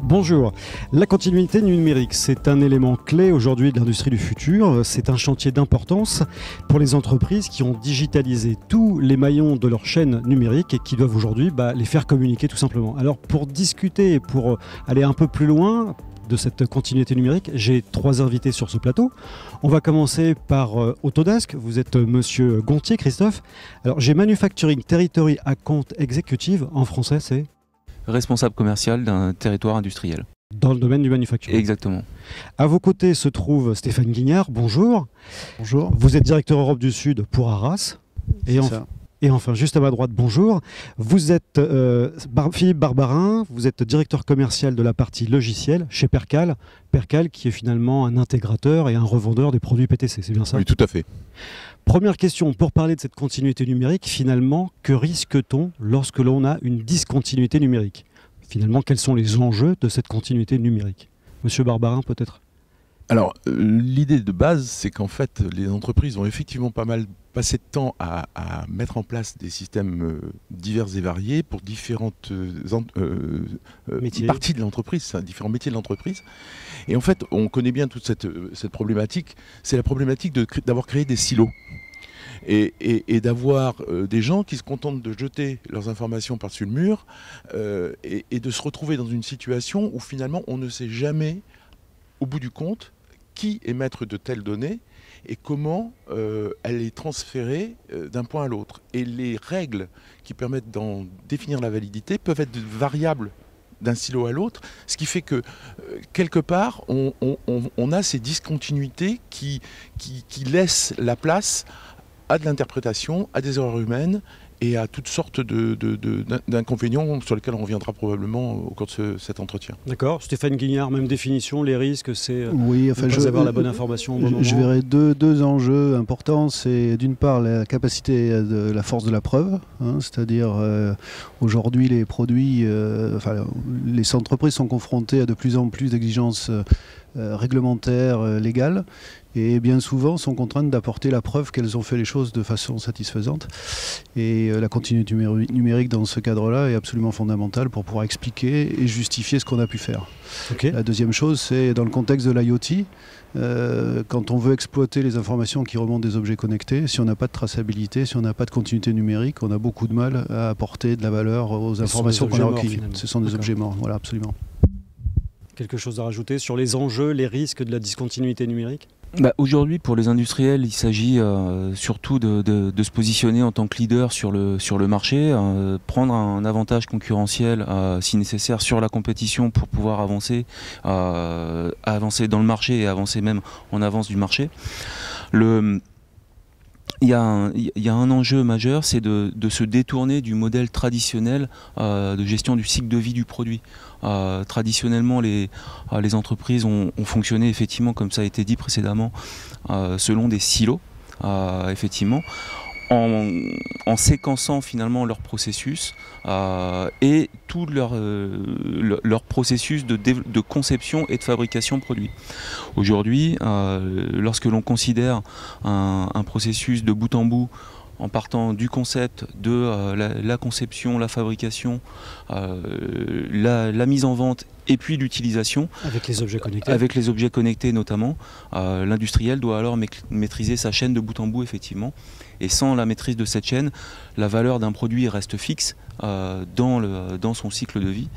Bonjour. La continuité numérique, c'est un élément clé aujourd'hui de l'industrie du futur. C'est un chantier d'importance pour les entreprises qui ont digitalisé tous les maillons de leur chaîne numérique et qui doivent aujourd'hui les faire communiquer tout simplement. Alors pour discuter et pour aller un peu plus loin de cette continuité numérique, j'ai 3 invités sur ce plateau. On va commencer par Autodesk. Vous êtes monsieur Gontier, Christophe. Alors j'ai Manufacturing Territory Account Executive. En français, c'est responsable commercial d'un territoire industriel. Dans le domaine du manufacturing. Exactement. À vos côtés se trouve Stéphane Guignard. Bonjour. Bonjour. Vous êtes directeur Europe du Sud pour Arras. Et enfin, juste à ma droite, bonjour. Vous êtes Philippe Barbarin, vous êtes directeur commercial de la partie logicielle chez Percal. Percal qui est finalement un intégrateur et un revendeur des produits PTC, c'est bien ça? Oui, tout à fait. Première question, pour parler de cette continuité numérique, finalement, que risque-t-on lorsque l'on a une discontinuité numérique? Finalement, quels sont les enjeux de cette continuité numérique? Monsieur Barbarin, peut-être? Alors, l'idée de base, c'est qu'en fait, les entreprises ont effectivement pas mal passé de temps à mettre en place des systèmes divers et variés pour différentes parties de l'entreprise, différents métiers de l'entreprise. Et en fait, on connaît bien toute cette problématique. C'est la problématique d'avoir créé des silos. Et d'avoir des gens qui se contentent de jeter leurs informations par-dessus le mur et de se retrouver dans une situation où finalement on ne sait jamais, au bout du compte, qui est maître de telles données et comment elle est transférée d'un point à l'autre. Et les règles qui permettent d'en définir la validité peuvent être variables d'un silo à l'autre, ce qui fait que quelque part on a ces discontinuités qui laissent la place à de l'interprétation, à des erreurs humaines et à toutes sortes d'inconvénients sur lesquels on reviendra probablement au cours de cet entretien. D'accord. Stéphane Guignard, même définition, les risques, c'est oui, enfin, ne pas avoir la bonne information au bon moment. Je verrais deux enjeux importants. C'est d'une part la capacité de la force de la preuve, c'est-à-dire aujourd'hui les produits, les entreprises sont confrontées à de plus en plus d'exigences réglementaires, légales, et bien souvent sont contraintes d'apporter la preuve qu'elles ont fait les choses de façon satisfaisante. Et la continuité numérique dans ce cadre-là est absolument fondamentale pour pouvoir expliquer et justifier ce qu'on a pu faire. Okay. La deuxième chose, c'est dans le contexte de l'IoT, quand on veut exploiter les informations qui remontent des objets connectés, si on n'a pas de traçabilité, si on n'a pas de continuité numérique, on a beaucoup de mal à apporter de la valeur aux informations qu'on a recueillies. Ce sont des objets morts, voilà, absolument. Quelque chose à rajouter sur les enjeux, les risques de la discontinuité numérique? Aujourd'hui, pour les industriels, il s'agit surtout de se positionner en tant que leader sur le marché, prendre un avantage concurrentiel si nécessaire sur la compétition pour pouvoir avancer dans le marché et avancer même en avance du marché. Il y a un enjeu majeur, c'est de se détourner du modèle traditionnel de gestion du cycle de vie du produit. Traditionnellement, les entreprises ont fonctionné effectivement, comme ça a été dit précédemment, selon des silos, effectivement, en séquençant finalement leur processus et tout leur processus de conception et de fabrication de produits. Aujourd'hui, lorsque l'on considère un processus de bout en bout, en partant du concept, de la conception, la fabrication, la mise en vente et puis l'utilisation. Avec les objets connectés. Avec les objets connectés notamment. L'industriel doit alors maîtriser sa chaîne de bout en bout effectivement. Et sans la maîtrise de cette chaîne, la valeur d'un produit reste fixe dans son cycle de vie.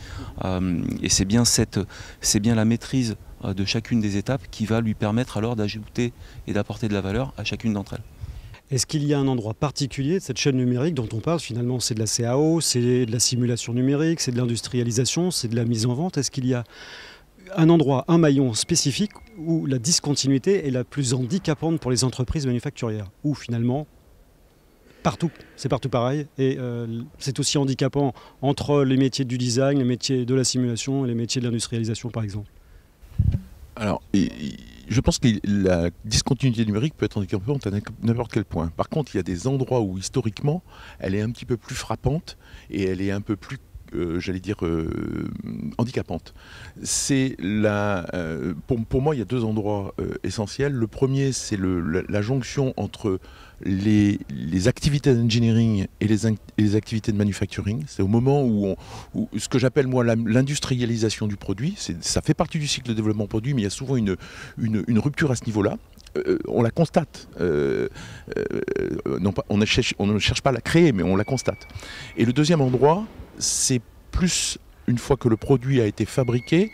Et c'est bien la maîtrise de chacune des étapes qui va lui permettre alors d'ajouter et d'apporter de la valeur à chacune d'entre elles. Est-ce qu'il y a un endroit particulier de cette chaîne numérique dont on parle? Finalement, c'est de la CAO, c'est de la simulation numérique, c'est de l'industrialisation, c'est de la mise en vente. Est-ce qu'il y a un endroit, un maillon spécifique où la discontinuité est la plus handicapante pour les entreprises manufacturières? Ou finalement, partout, c'est partout pareil, et c'est aussi handicapant entre les métiers du design, les métiers de la simulation et les métiers de l'industrialisation, par exemple? Alors, je pense que la discontinuité numérique peut être handicapante à n'importe quel point. Par contre, il y a des endroits où historiquement, elle est un petit peu plus frappante et elle est un peu plus j'allais dire, handicapante. C'est pour moi, il y a deux endroits essentiels. Le premier, c'est la jonction entre les activités d'engineering et les activités de manufacturing. C'est au moment où ce que j'appelle moi l'industrialisation du produit, ça fait partie du cycle de développement produit, mais il y a souvent une rupture à ce niveau-là. On la constate. On ne cherche pas à la créer, mais on la constate. Et le deuxième endroit, c'est plus une fois que le produit a été fabriqué,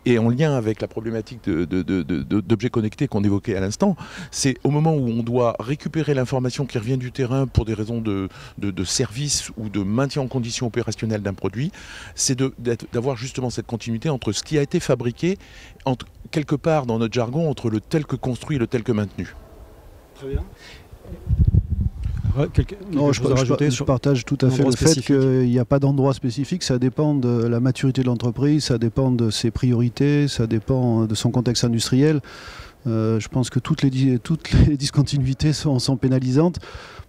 et en lien avec la problématique d'objets connectés qu'on évoquait à l'instant, c'est au moment où on doit récupérer l'information qui revient du terrain pour des raisons de service ou de maintien en condition opérationnelle d'un produit, c'est d'avoir justement cette continuité entre ce qui a été fabriqué, quelque part dans notre jargon, entre le tel que construit et le tel que maintenu. Très bien. Je partage tout à fait le fait qu'il n'y a pas d'endroit spécifique, ça dépend de la maturité de l'entreprise, ça dépend de ses priorités, ça dépend de son contexte industriel. Je pense que toutes les discontinuités sont pénalisantes.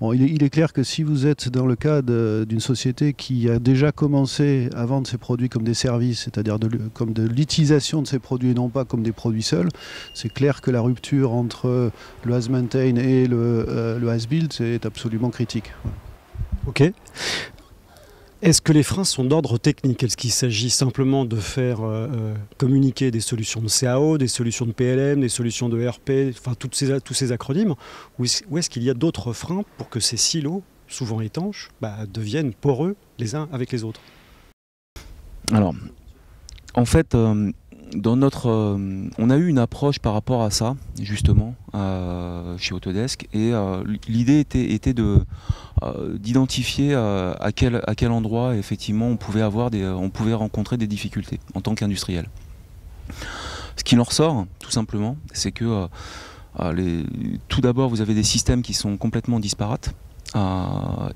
Bon, il est clair que si vous êtes dans le cadre d'une société qui a déjà commencé à vendre ses produits comme des services, c'est-à-dire comme de l'utilisation de ces produits et non pas comme des produits seuls, c'est clair que la rupture entre le as-maintain et le as-build est absolument critique. Ok. Est-ce que les freins sont d'ordre technique? Est-ce qu'il s'agit simplement de faire communiquer des solutions de CAO, des solutions de PLM, des solutions de ERP, enfin tous ces acronymes, ou est-ce qu'il y a d'autres freins pour que ces silos, souvent étanches, deviennent poreux les uns avec les autres? Alors, en fait, on a eu une approche par rapport à ça, justement, chez Autodesk, et l'idée était d'identifier à quel endroit, effectivement, on pouvait rencontrer des difficultés en tant qu'industriel. Ce qui en ressort, tout simplement, c'est que tout d'abord, vous avez des systèmes qui sont complètement disparates,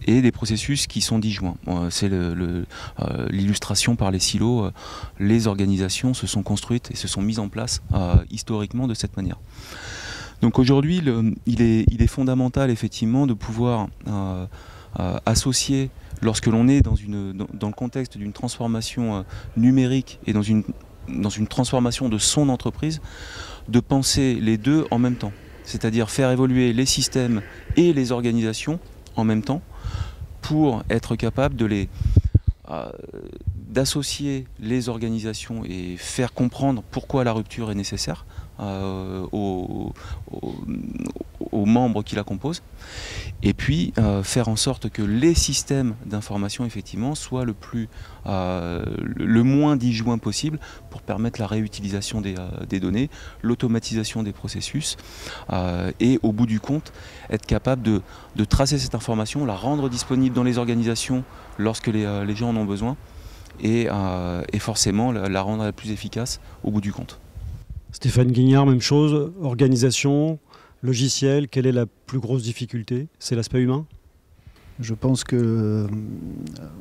et des processus qui sont disjoints. C'est l'illustration par les silos. Les organisations se sont construites et se sont mises en place historiquement de cette manière. Donc aujourd'hui, il est fondamental effectivement de pouvoir associer, lorsque l'on est dans le contexte d'une transformation numérique et dans une transformation de son entreprise, de penser les deux en même temps. C'est-à-dire faire évoluer les systèmes et les organisations en même temps pour être capable d'associer les organisations et faire comprendre pourquoi la rupture est nécessaire aux membres qui la composent, et puis faire en sorte que les systèmes d'information effectivement soient le moins disjoints possible pour permettre la réutilisation des données, l'automatisation des processus, et au bout du compte être capable de tracer cette information, la rendre disponible dans les organisations lorsque les gens en ont besoin, et forcément la rendre la plus efficace au bout du compte. Stéphane Guignard, même chose, organisation, logiciel, quelle est la plus grosse difficulté? C'est l'aspect humain? Je pense que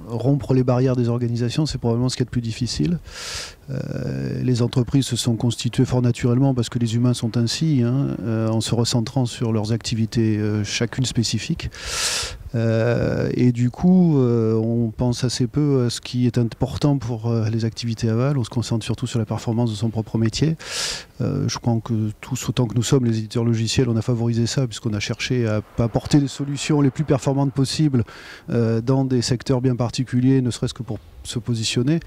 rompre les barrières des organisations, c'est probablement ce qui est le plus difficile. Les entreprises se sont constituées fort naturellement parce que les humains sont ainsi, en se recentrant sur leurs activités chacune spécifiques. Et du coup, on pense assez peu à ce qui est important pour les activités aval. On se concentre surtout sur la performance de son propre métier. Je crois que tous, autant que nous sommes les éditeurs logiciels, on a favorisé ça puisqu'on a cherché à apporter les solutions les plus performantes possibles dans des secteurs bien particuliers, ne serait-ce que pour se positionner.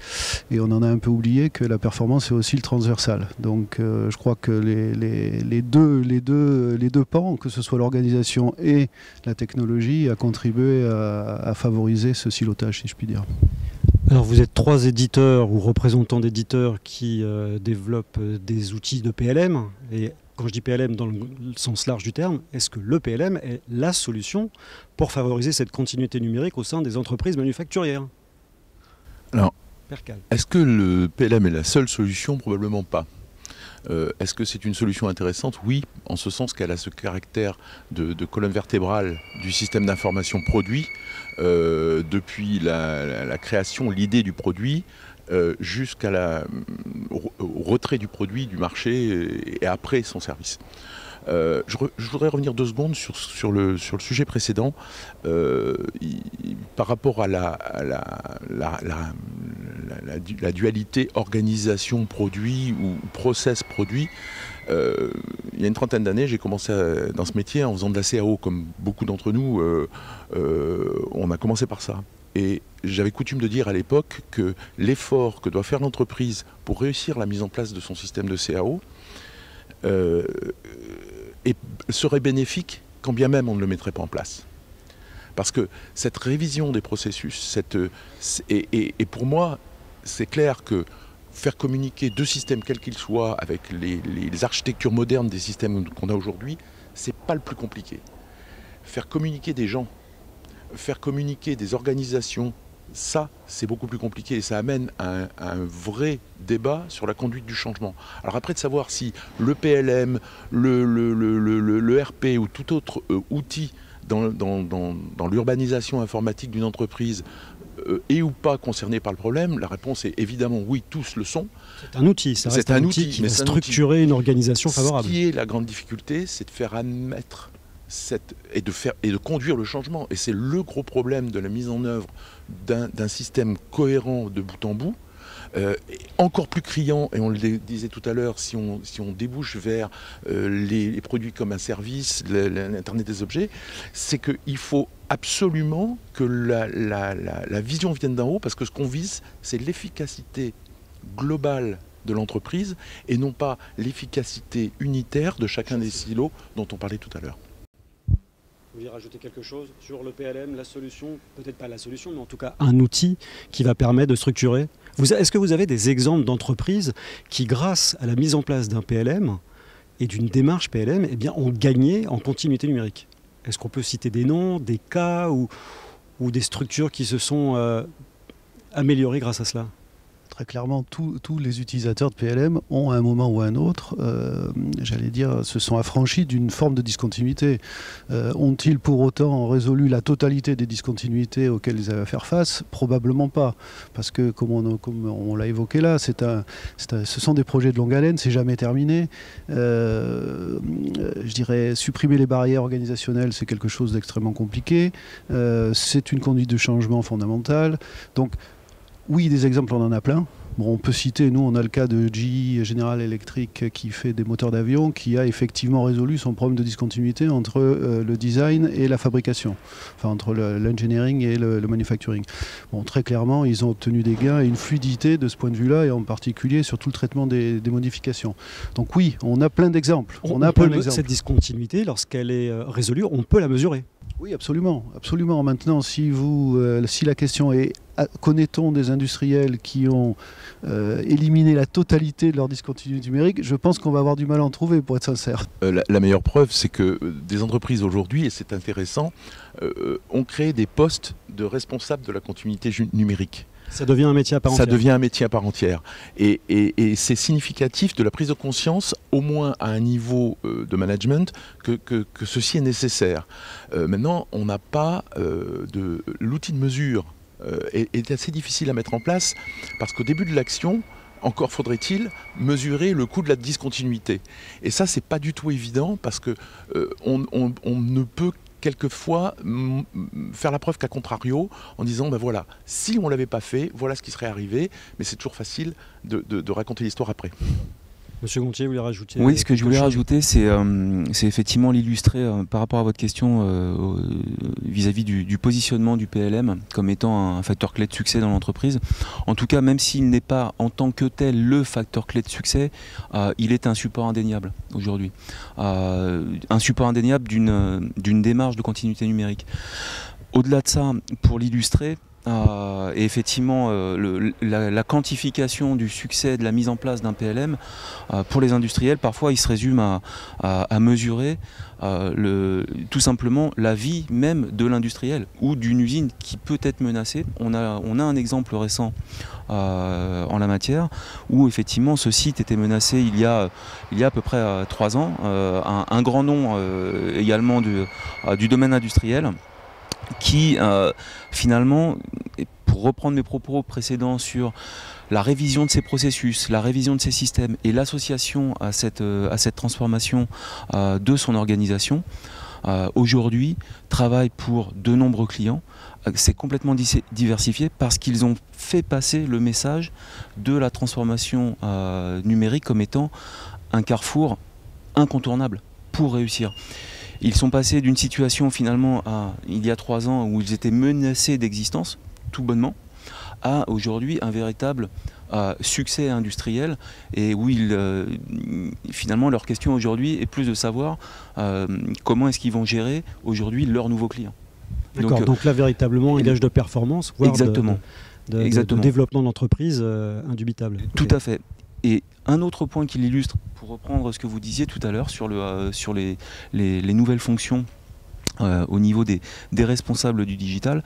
Et on en a un peu oublié que la performance est aussi le transversal. Donc je crois que les deux pans, que ce soit l'organisation et la technologie, a contribué à favoriser ce silotage, si je puis dire. Alors vous êtes 3 éditeurs ou représentants d'éditeurs qui développent des outils de PLM. Et quand je dis PLM dans le sens large du terme, est-ce que le PLM est la solution pour favoriser cette continuité numérique au sein des entreprises manufacturières? Alors, est-ce que le PLM est la seule solution? Probablement pas. Est-ce que c'est une solution intéressante? Oui, en ce sens qu'elle a ce caractère de colonne vertébrale du système d'information produit, depuis la création, l'idée du produit, jusqu'à au retrait du produit du marché et après son service. Je voudrais revenir 2 secondes sur le sujet précédent par rapport à la dualité organisation-produit ou process-produit. Il y a une trentaine d'années, j'ai commencé dans ce métier en faisant de la CAO, comme beaucoup d'entre nous, on a commencé par ça. Et j'avais coutume de dire à l'époque que l'effort que doit faire l'entreprise pour réussir la mise en place de son système de CAO serait bénéfique quand bien même on ne le mettrait pas en place. Parce que cette révision des processus, et pour moi, c'est clair que faire communiquer 2 systèmes quels qu'ils soient avec les architectures modernes des systèmes qu'on a aujourd'hui, c'est pas le plus compliqué. Faire communiquer des gens, faire communiquer des organisations, ça c'est beaucoup plus compliqué et ça amène à un vrai débat sur la conduite du changement. Alors après de savoir si le PLM, le RP ou tout autre outil dans l'urbanisation informatique d'une entreprise est ou pas concerné par le problème, la réponse est évidemment oui, tous le sont. C'est un outil, ça reste un outil qui va structurer une organisation favorable. Ce qui est la grande difficulté, c'est de faire admettre et de conduire le changement. Et c'est le gros problème de la mise en œuvre d'un système cohérent de bout en bout. Encore plus criant, et on le disait tout à l'heure, si on débouche vers les produits comme un service, l'Internet des objets, c'est qu'il faut absolument que la vision vienne d'en haut, parce que ce qu'on vise, c'est l'efficacité globale de l'entreprise, et non pas l'efficacité unitaire de chacun des silos dont on parlait tout à l'heure. Vous voulez rajouter quelque chose sur le PLM, la solution, peut-être pas la solution, mais en tout cas un outil qui va permettre de structurer. Est-ce que vous avez des exemples d'entreprises qui, grâce à la mise en place d'un PLM et d'une démarche PLM, eh bien, ont gagné en continuité numérique? Est-ce qu'on peut citer des noms, des cas ou des structures qui se sont améliorées grâce à cela? Très clairement, tous les utilisateurs de PLM ont à un moment ou à un autre, j'allais dire, se sont affranchis d'une forme de discontinuité. Ont-ils pour autant résolu la totalité des discontinuités auxquelles ils avaient à faire face? Probablement pas. Parce que, comme on l'a évoqué là, ce sont des projets de longue haleine, c'est jamais terminé. Je dirais, supprimer les barrières organisationnelles, c'est quelque chose d'extrêmement compliqué. C'est une conduite de changement fondamentale. Donc, oui, des exemples, on en a plein. Bon, on peut citer, nous, on a le cas de GE General Electric qui fait des moteurs d'avion, qui a effectivement résolu son problème de discontinuité entre le design et la fabrication, enfin entre l'engineering et le manufacturing. Bon, très clairement, ils ont obtenu des gains et une fluidité de ce point de vue-là, et en particulier sur tout le traitement des modifications. Donc oui, on a plein d'exemples. Cette discontinuité, lorsqu'elle est résolue, on peut la mesurer. Oui, absolument, absolument. Maintenant, si la question est connaît-on des industriels qui ont éliminé la totalité de leur discontinuité numérique, je pense qu'on va avoir du mal à en trouver, pour être sincère. La meilleure preuve, c'est que des entreprises aujourd'hui, et c'est intéressant, ont créé des postes de responsables de la continuité numérique. Ça devient un métier à part entière. Ça devient un métier à part entière. Et c'est significatif de la prise de conscience, au moins à un niveau de management, que ceci est nécessaire. Maintenant, on n'a pas l'outil de mesure est assez difficile à mettre en place, parce qu'au début de l'action, encore faudrait-il mesurer le coût de la discontinuité. Et ça, c'est pas du tout évident, parce que on ne peut quelquefois faire la preuve qu'à contrario, en disant ben voilà, si on ne l'avait pas fait, voilà ce qui serait arrivé, mais c'est toujours facile de raconter l'histoire après. Monsieur Gontier, vous voulez rajouter? Oui, ce que je voulais rajouter, c'est effectivement l'illustrer par rapport à votre question vis-à-vis du positionnement du PLM comme étant un facteur clé de succès dans l'entreprise. En tout cas, même s'il n'est pas en tant que tel le facteur clé de succès, il est un support indéniable aujourd'hui. Un support indéniable d'une démarche de continuité numérique. Au-delà de ça, pour l'illustrer, et effectivement, la quantification du succès de la mise en place d'un PLM, pour les industriels, parfois il se résume à mesurer tout simplement la vie même de l'industriel ou d'une usine qui peut être menacée. On a un exemple récent en la matière où effectivement ce site était menacé il y a à peu près 3 ans. Un grand nom également du domaine industriel, qui finalement, pour reprendre mes propos précédents sur la révision de ces processus, la révision de ces systèmes et l'association à cette transformation de son organisation, aujourd'hui travaille pour de nombreux clients. C'est complètement diversifié parce qu'ils ont fait passer le message de la transformation numérique comme étant un carrefour incontournable pour réussir. Ils sont passés d'une situation finalement il y a 3 ans où ils étaient menacés d'existence, tout bonnement, à aujourd'hui un véritable succès industriel et où finalement leur question aujourd'hui est plus de savoir comment est-ce qu'ils vont gérer aujourd'hui leurs nouveaux clients. D'accord, donc là véritablement un gage de performance, voire exactement. De développement d'entreprise indubitable. Tout à fait. Et un autre point qui l'illustre, pour reprendre ce que vous disiez tout à l'heure sur les nouvelles fonctions au niveau des responsables du digital,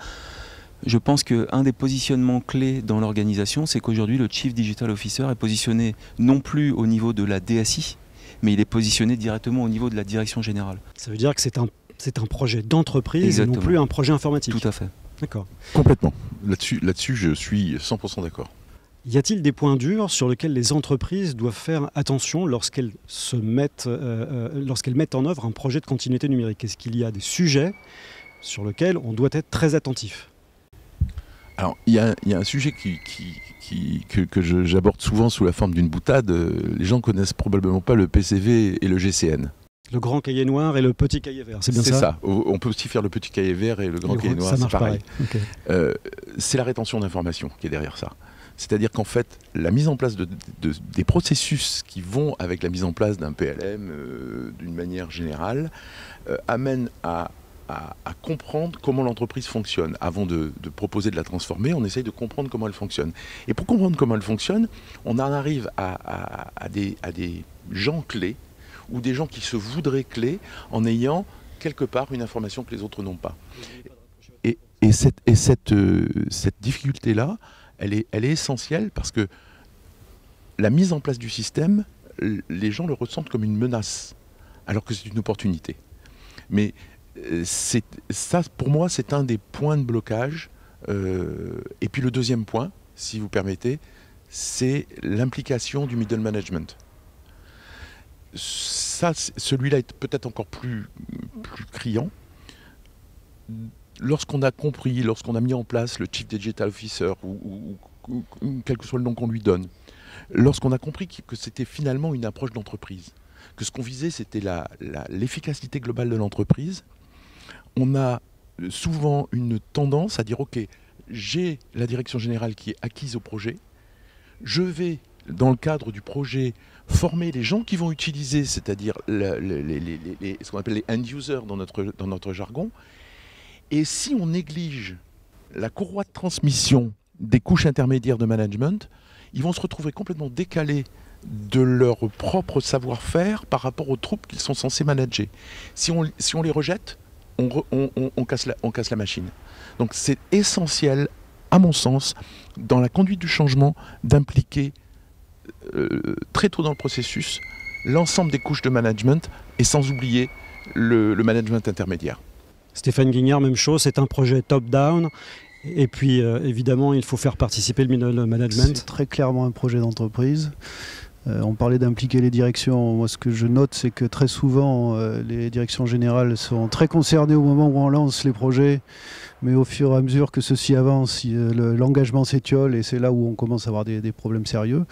je pense qu'un des positionnements clés dans l'organisation, c'est qu'aujourd'hui le Chief Digital Officer est positionné non plus au niveau de la DSI, mais il est positionné directement au niveau de la direction générale. Ça veut dire que c'est un projet d'entreprise et non plus un projet informatique. Tout à fait. D'accord. Complètement. Là-dessus, je suis 100% d'accord. Y a-t-il des points durs sur lesquels les entreprises doivent faire attention lorsqu'elles mettent en œuvre un projet de continuité numérique? Est-ce qu'il y a des sujets sur lesquels on doit être très attentif? Alors, il y a un sujet que j'aborde souvent sous la forme d'une boutade. Les gens connaissent probablement pas le PCV et le GCN. Le grand cahier noir et le petit cahier vert, c'est bien ça? C'est ça. On peut aussi faire le petit cahier vert et le grand cahier noir, c'est pareil. Okay. C'est la rétention d'informations qui est derrière ça. C'est-à-dire qu'en fait, la mise en place des processus qui vont avec la mise en place d'un PLM d'une manière générale amène à comprendre comment l'entreprise fonctionne. Avant de proposer de la transformer, on essaye de comprendre comment elle fonctionne. Et pour comprendre comment elle fonctionne, on en arrive à des gens clés ou des gens qui se voudraient clés en ayant quelque part une information que les autres n'ont pas. Et cette difficulté-là, elle est essentielle parce que la mise en place du système, les gens le ressentent comme une menace, alors que c'est une opportunité. Mais ça, pour moi, c'est un des points de blocage. Et puis le deuxième point, si vous permettez, c'est l'implication du middle management. Ça, celui-là est peut-être encore plus criant. Lorsqu'on a compris, lorsqu'on a mis en place le Chief Digital Officer, ou quel que soit le nom qu'on lui donne, lorsqu'on a compris que c'était finalement une approche d'entreprise, que ce qu'on visait c'était l'efficacité globale de l'entreprise, on a souvent une tendance à dire ok, j'ai la direction générale qui est acquise au projet, je vais dans le cadre du projet former les gens qui vont utiliser, c'est-à-dire ce qu'on appelle les end users dans notre jargon. Et si on néglige la courroie de transmission des couches intermédiaires de management, ils vont se retrouver complètement décalés de leur propre savoir-faire par rapport aux troupes qu'ils sont censés manager. Si on les rejette, on casse la machine. Donc c'est essentiel, à mon sens, dans la conduite du changement, d'impliquer très tôt dans le processus l'ensemble des couches de management et sans oublier le management intermédiaire. Stéphane Guignard, même chose, c'est un projet top-down. Et puis, évidemment, il faut faire participer le middle management. C'est très clairement un projet d'entreprise. On parlait d'impliquer les directions. Moi, ce que je note, c'est que très souvent, les directions générales sont très concernées au moment où on lance les projets. Mais au fur et à mesure que ceci avance, l'engagement s'étiole et c'est là où on commence à avoir des problèmes sérieux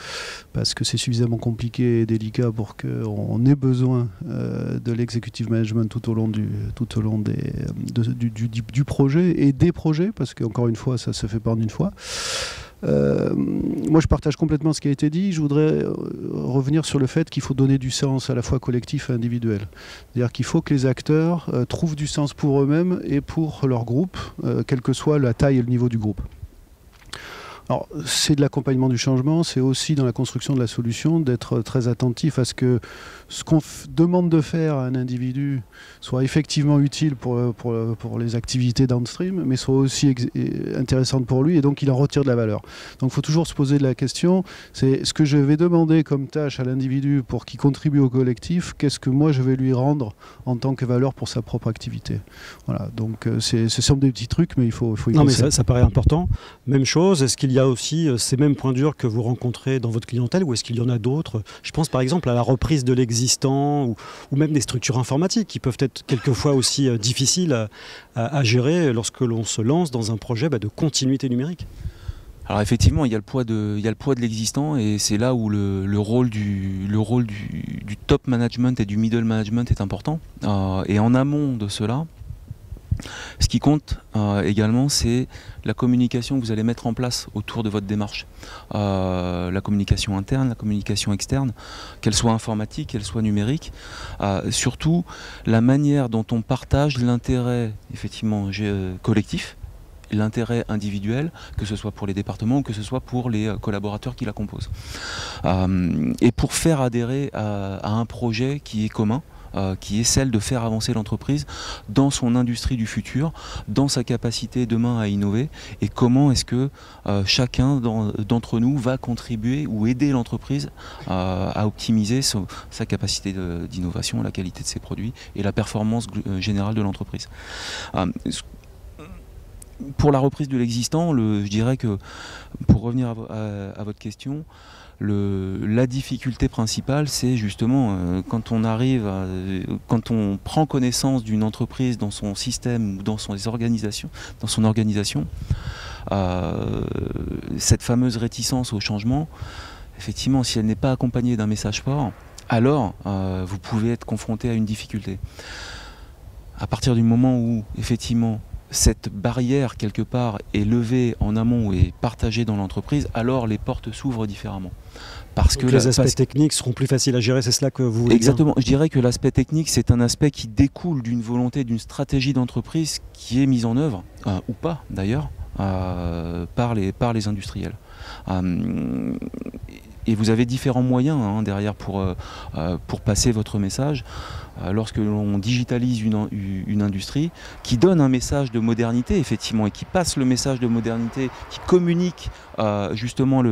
parce que c'est suffisamment compliqué et délicat pour qu'on ait besoin de l'executive management tout au long du projet et des projets parce qu'encore une fois, ça ne se fait pas en une fois. Moi je partage complètement ce qui a été dit. Je voudrais revenir sur le fait qu'il faut donner du sens à la fois collectif et individuel. C'est-à-dire qu'il faut que les acteurs trouvent du sens pour eux-mêmes et pour leur groupe, quelle que soit la taille et le niveau du groupe. Alors, c'est de l'accompagnement du changement, c'est aussi dans la construction de la solution d'être très attentif à ce que ce qu'on demande de faire à un individu soit effectivement utile pour les activités downstream, mais soit aussi intéressante pour lui et donc il en retire de la valeur. Donc il faut toujours se poser la question, c'est ce que je vais demander comme tâche à l'individu pour qu'il contribue au collectif, qu'est-ce que moi je vais lui rendre en tant que valeur pour sa propre activité. Voilà, donc ce sont des petits trucs, mais il faut y penser. Non mais ça paraît important. Même chose, est-ce qu'il y y a aussi ces mêmes points durs que vous rencontrez dans votre clientèle ou est-ce qu'il y en a d'autres? Je pense par exemple à la reprise de l'existant ou même des structures informatiques qui peuvent être quelquefois aussi difficiles à gérer lorsque l'on se lance dans un projet de continuité numérique. Alors effectivement, il y a le poids de l'existant et c'est là où le rôle du top management et du middle management est important. Et en amont de cela, ce qui compte également, c'est la communication que vous allez mettre en place autour de votre démarche. La communication interne, la communication externe, qu'elle soit informatique, qu'elle soit numérique. Surtout, la manière dont on partage l'intérêt effectivement collectif, l'intérêt individuel, que ce soit pour les départements ou que ce soit pour les collaborateurs qui la composent. Et pour faire adhérer à un projet qui est commun, qui est celle de faire avancer l'entreprise dans son industrie du futur, dans sa capacité demain à innover, et comment est-ce que chacun d'entre nous va contribuer ou aider l'entreprise à optimiser sa capacité d'innovation, la qualité de ses produits et la performance générale de l'entreprise. Pour la reprise de l'existant, je dirais que, pour revenir à votre question, la difficulté principale, c'est justement quand on prend connaissance d'une entreprise dans son système ou dans son organisation, cette fameuse réticence au changement, effectivement, si elle n'est pas accompagnée d'un message fort, alors vous pouvez être confronté à une difficulté. À partir du moment où, effectivement, cette barrière, quelque part, est levée en amont et partagée dans l'entreprise, alors les portes s'ouvrent différemment. Parce que les aspects techniques seront plus faciles à gérer, c'est cela que vous voulez dire ? Exactement. Je dirais que l'aspect technique, c'est un aspect qui découle d'une volonté, d'une stratégie d'entreprise qui est mise en œuvre, ou pas d'ailleurs, par les industriels. Et vous avez différents moyens derrière pour passer votre message. Lorsque l'on digitalise une industrie qui donne un message de modernité, effectivement, et qui passe le message de modernité, qui communique justement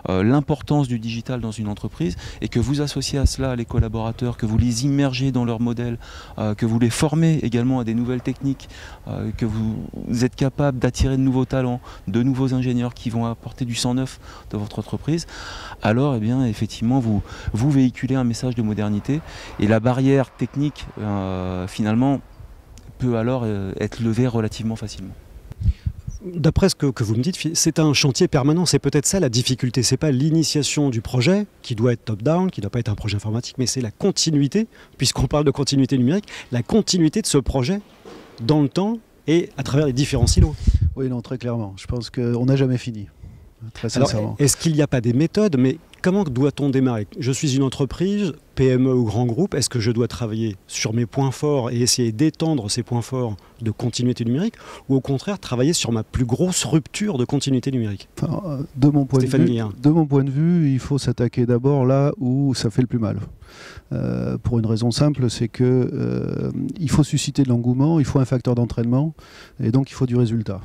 l'importance du digital dans une entreprise, et que vous associez à cela les collaborateurs, que vous les immergez dans leur modèle, que vous les formez également à des nouvelles techniques, que vous êtes capable d'attirer de nouveaux talents, de nouveaux ingénieurs qui vont apporter du sang neuf dans votre entreprise, alors eh bien, effectivement vous véhiculez un message de modernité et la barrière technique finalement peut alors être levée relativement facilement. D'après ce que vous me dites, c'est un chantier permanent, c'est peut-être ça la difficulté, c'est pas l'initiation du projet qui doit être top-down, qui ne doit pas être un projet informatique, mais c'est la continuité, puisqu'on parle de continuité numérique, la continuité de ce projet dans le temps et à travers les différents silos. Oui, non, très clairement, je pense qu'on n'a jamais fini. Très sincèrement. Est-ce qu'il n'y a pas des méthodes, mais comment doit-on démarrer? Je suis une entreprise, PME ou grand groupe, est-ce que je dois travailler sur mes points forts et essayer d'étendre ces points forts de continuité numérique, ou au contraire travailler sur ma plus grosse rupture de continuité numérique? Enfin, de mon point de vue, il faut s'attaquer d'abord là où ça fait le plus mal. Pour une raison simple, c'est que il faut susciter de l'engouement, il faut un facteur d'entraînement, et donc il faut du résultat.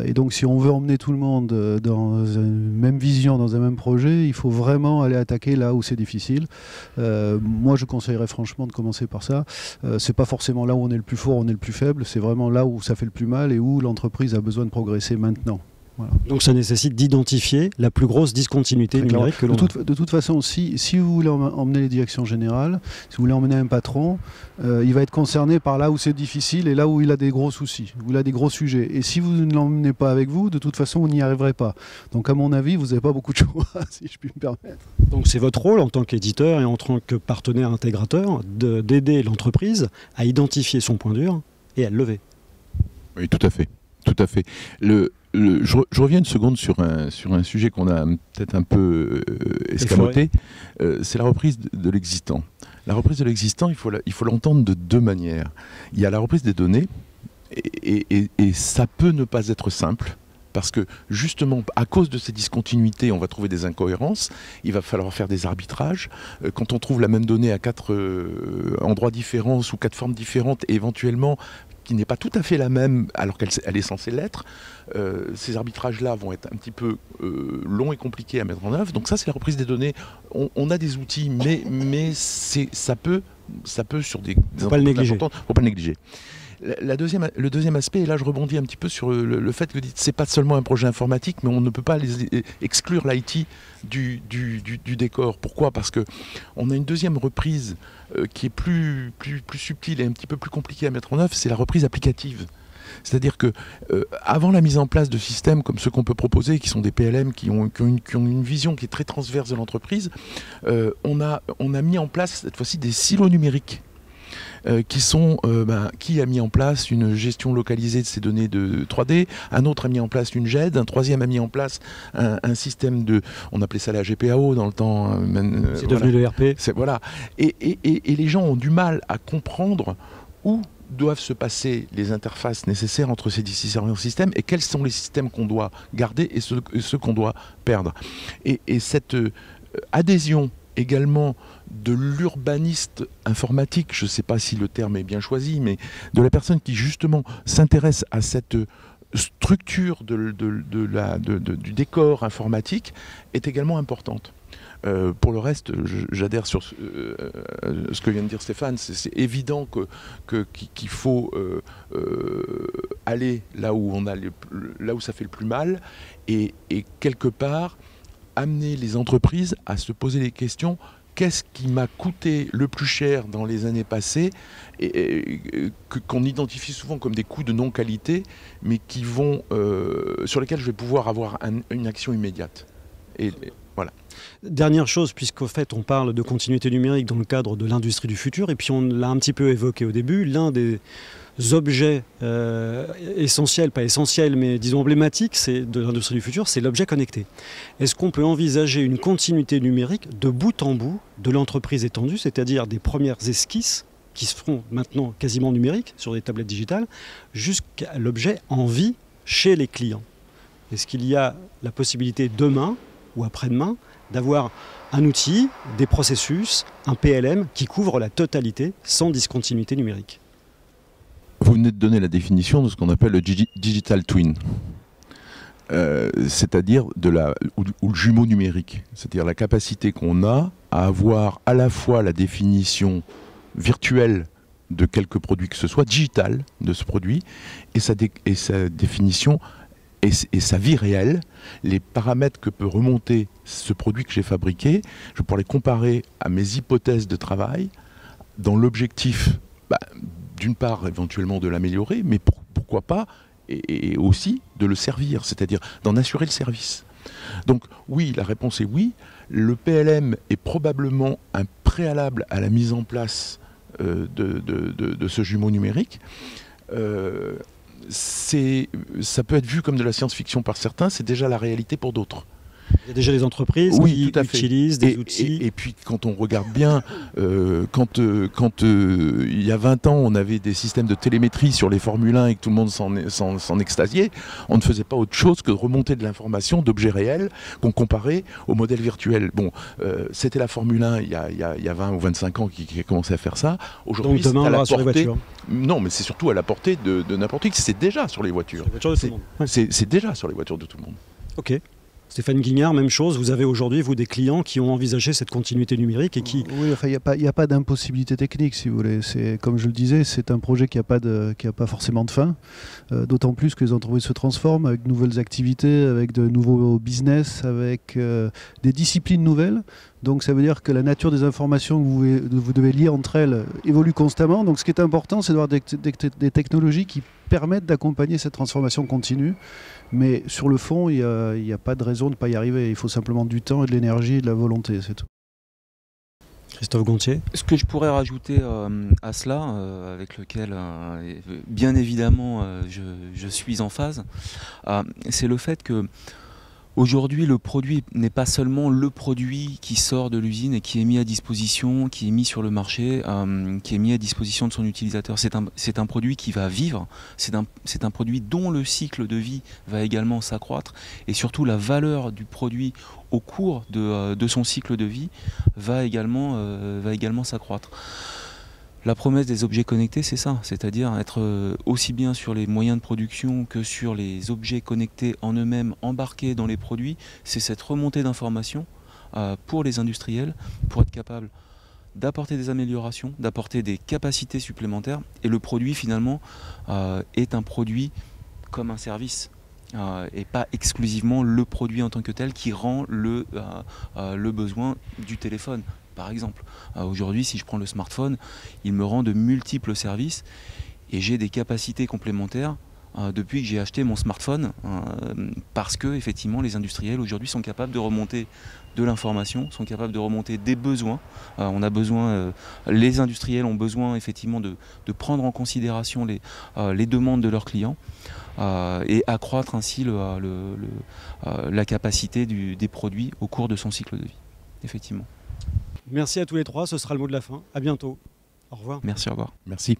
Et donc si on veut emmener tout le monde dans une même vision, dans un même projet, il faut vraiment aller attaquer là où c'est difficile. Moi je conseillerais franchement de commencer par ça. C'est pas forcément là où on est le plus fort, on est le plus faible, c'est vraiment là où ça fait le plus mal et où l'entreprise a besoin de progresser maintenant. Voilà. Donc ça nécessite d'identifier la plus grosse discontinuité numérique que l'on a. De toute façon, si vous voulez emmener les directions générales, si vous voulez emmener un patron, il va être concerné par là où c'est difficile et là où il a des gros soucis, où il a des gros sujets. Et si vous ne l'emmenez pas avec vous, de toute façon, vous n'y arriverez pas. Donc à mon avis, vous n'avez pas beaucoup de choix, si je puis me permettre. Donc c'est votre rôle en tant qu'éditeur et en tant que partenaire intégrateur d'aider l'entreprise à identifier son point dur et à le lever. Oui, tout à fait. Tout à fait. Je reviens une seconde sur un sujet qu'on a peut-être un peu escamoté. C'est la reprise de l'existant. La reprise de l'existant, il faut l'entendre de deux manières. Il y a la reprise des données, et ça peut ne pas être simple, parce que justement, à cause de ces discontinuités, on va trouver des incohérences, il va falloir faire des arbitrages. Quand on trouve la même donnée à 4 endroits différents, sous 4 formes différentes, et éventuellement qui n'est pas tout à fait la même alors qu'elle est censée l'être, ces arbitrages-là vont être un petit peu longs et compliqués à mettre en œuvre. Donc ça, c'est la reprise des données. On a des outils, mais ça peut sur des... Faut pas le négliger. Faut pas le négliger. le deuxième aspect, et là je rebondis un petit peu sur le fait que c'est pas seulement un projet informatique, mais on ne peut pas exclure l'IT du décor. Pourquoi? Parce qu'on a une deuxième reprise qui est plus subtile et un petit peu plus compliquée à mettre en œuvre, c'est la reprise applicative. C'est-à-dire que avant la mise en place de systèmes comme ceux qu'on peut proposer, qui sont des PLM, qui ont une vision qui est très transverse de l'entreprise, on a mis en place cette fois-ci des silos numériques. Qui a mis en place une gestion localisée de ces données de 3D, un autre a mis en place une GED, un troisième a mis en place un système on appelait ça la GPAO dans le temps. C'est devenu l'ERP. Voilà. Et les gens ont du mal à comprendre où doivent se passer les interfaces nécessaires entre ces différents systèmes et quels sont les systèmes qu'on doit garder et ceux qu'on doit perdre. Et cette adhésion également de l'urbaniste informatique, je ne sais pas si le terme est bien choisi, mais de la personne qui justement s'intéresse à cette structure du décor informatique est également importante. Pour le reste, j'adhère sur ce que vient de dire Stéphane. C'est évident qu'il faut aller là où ça fait le plus mal et quelque part amener les entreprises à se poser les questions: qu'est-ce qui m'a coûté le plus cher dans les années passées et qu'on identifie souvent comme des coûts de non-qualité, mais sur lesquels je vais pouvoir avoir une action immédiate. Voilà. Dernière chose, puisqu'au fait on parle de continuité numérique dans le cadre de l'industrie du futur, et puis on l'a un petit peu évoqué au début, l'un des objets essentiels, pas essentiels, mais disons emblématiques de l'industrie du futur, c'est l'objet connecté. Est-ce qu'on peut envisager une continuité numérique de bout en bout de l'entreprise étendue, c'est-à-dire des premières esquisses qui se feront maintenant quasiment numériques sur des tablettes digitales, jusqu'à l'objet en vie chez les clients? Est-ce qu'il y a la possibilité demain ou après-demain d'avoir un outil, des processus, un PLM qui couvre la totalité sans discontinuité numérique? Vous venez de donner la définition de ce qu'on appelle le digital twin, c'est-à-dire ou le jumeau numérique, c'est-à-dire la capacité qu'on a à avoir à la fois la définition virtuelle de quelque produit que ce soit, digital de ce produit, et sa définition et sa vie réelle, les paramètres que peut remonter ce produit que j'ai fabriqué, je pourrais les comparer à mes hypothèses de travail, dans l'objectif, d'une part éventuellement de l'améliorer, mais pourquoi pas, et aussi de le servir, c'est-à-dire d'en assurer le service. Donc oui, la réponse est oui. Le PLM est probablement un préalable à la mise en place de ce jumeau numérique. Ça peut être vu comme de la science-fiction par certains, c'est déjà la réalité pour d'autres. Il y a déjà des entreprises qui utilisent des outils. Et puis quand on regarde bien, quand il y a 20 ans, on avait des systèmes de télémétrie sur les Formule 1 et que tout le monde s'en extasiait, on ne faisait pas autre chose que de remonter de l'information d'objets réels qu'on comparait au modèle virtuel. Bon, c'était la Formule 1 il y a 20 ou 25 ans qui a commencé à faire ça. Aujourd'hui, donc demain, on l'aura sur les voitures. Non, mais c'est surtout à la portée de n'importe qui. C'est déjà sur les voitures. C'est déjà sur les voitures de tout le monde. Ok. Stéphane Guignard, même chose, vous avez aujourd'hui, vous, des clients qui ont envisagé cette continuité numérique et qui... Oui, enfin, il n'y a pas d'impossibilité technique, si vous voulez. Comme je le disais, c'est un projet qui n'a pas forcément de fin, d'autant plus que les entreprises se transforment avec de nouvelles activités, avec de nouveaux business, avec des disciplines nouvelles. Donc ça veut dire que la nature des informations que vous devez lier entre elles évolue constamment. Donc ce qui est important, c'est d'avoir des technologies qui permettent d'accompagner cette transformation continue. Mais sur le fond, il n'y a pas de raison de ne pas y arriver. Il faut simplement du temps et de l'énergie et de la volonté, c'est tout. Christophe Gontier. Ce que je pourrais rajouter à cela, avec lequel bien évidemment je suis en phase, c'est le fait que aujourd'hui, le produit n'est pas seulement le produit qui sort de l'usine et qui est mis à disposition, qui est mis sur le marché, qui est mis à disposition de son utilisateur. C'est un produit qui va vivre, c'est un produit dont le cycle de vie va également s'accroître et surtout la valeur du produit au cours de son cycle de vie va également s'accroître. La promesse des objets connectés, c'est ça, c'est-à-dire être aussi bien sur les moyens de production que sur les objets connectés en eux-mêmes, embarqués dans les produits. C'est cette remontée d'informations pour les industriels, pour être capable d'apporter des améliorations, d'apporter des capacités supplémentaires. Et le produit finalement est un produit comme un service. Et pas exclusivement le produit en tant que tel qui rend le besoin du téléphone. Par exemple, aujourd'hui, si je prends le smartphone, il me rend de multiples services et j'ai des capacités complémentaires depuis que j'ai acheté mon smartphone, parce que effectivement, les industriels aujourd'hui sont capables de remonter de l'information, sont capables de remonter des besoins. Les industriels ont besoin effectivement de prendre en considération les demandes de leurs clients et accroître ainsi la capacité des produits au cours de son cycle de vie. Effectivement. Merci à tous les trois, ce sera le mot de la fin. À bientôt. Au revoir. Merci, au revoir. Merci.